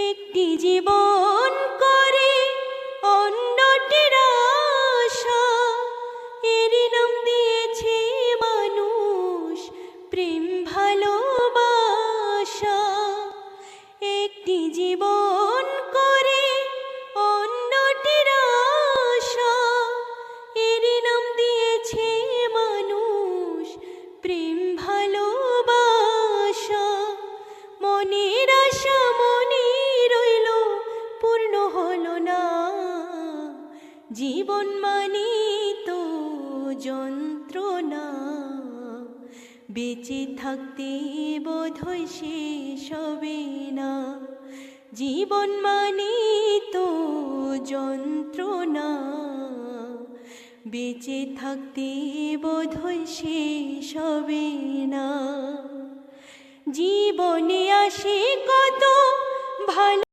একটি জীবন করে অন্যটির আশা, এরই নাম দিয়েছে মানুষ প্রেম ভালোবাসা। একটি জীবন করে অন্যটির আশা, এরই নাম দিয়েছে মানুষ প্রেম ভালোবাসা। মনের আশা মনে রইল পূর্ণ হলো না, জীবন মানে তো যন্ত্রণা। বেঁচে থাকতে বোধহয় শেষ হবে না, জীবন মানে তো যন্ত্রণা। বেঁচে থাকতে বোধহয় শেষ হবে না। জীবনে আসে কত ভালো